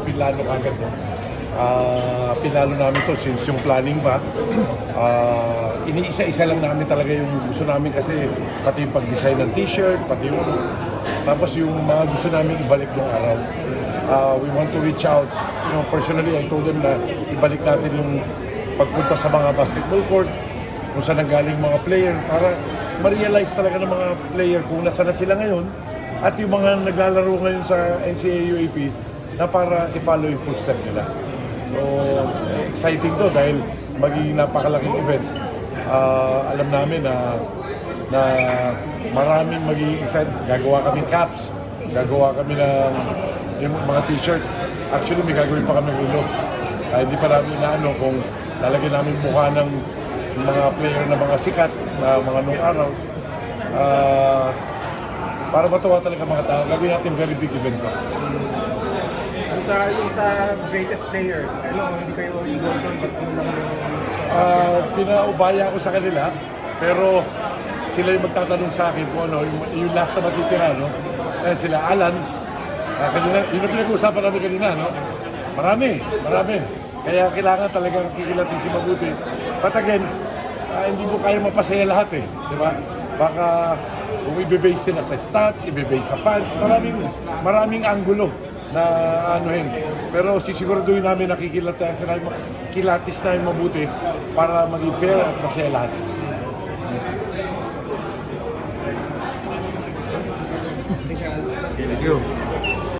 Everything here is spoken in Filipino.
pinlano kagad to. Pinalo namin to since yung planning pa. Iniisa-isa lang namin talaga yung gusto namin kasi pati yung pag-design ng t-shirt, pati yung tapos yung mga gusto namin ibalik ng araw. We want to reach out. You know, personally, I told them na ibalik natin yung pagpunta sa mga basketball court, kung saan nanggaling mga player, para ma-realize talaga ng mga player kung nasaan na sila ngayon at yung mga naglalaro ngayon sa NCAA UAP na para i-follow yung footstep nila. So, exciting to dahil magiging napakalaking event. Alam namin na maraming magiging excited. Gagawa kami caps, gagawa kami ng yung mga t-shirt. Actually, may gagawin pa kami relo. Hindi pa namin inaano kung lalagyan namin mukha ng mga player na mga sikat na mga nung araw. Para matuwa talaga mga tao. Gagawin natin very big event ko. Yung sa greatest players, hindi kayo involved doon, ba't ano lang yung... Pinaubaya ko sa kanila, pero sila yung magtatanong sa akin kung ano, yung last na matitira, no? Sila Alan, kanina, yun ang pinag-uusapan namin kanina, no? Marami. Kaya kailangan talagang kikilatin si mabuti. But again, hindi mo kaya mapasaya lahat di ba? Baka kung i-base nila sa stats, i-base sa fans, maraming anggulo na anuhin. Pero sisiguraduhin namin na kilatis na yung mabuti para maging fair at masaya lahat. Thank you.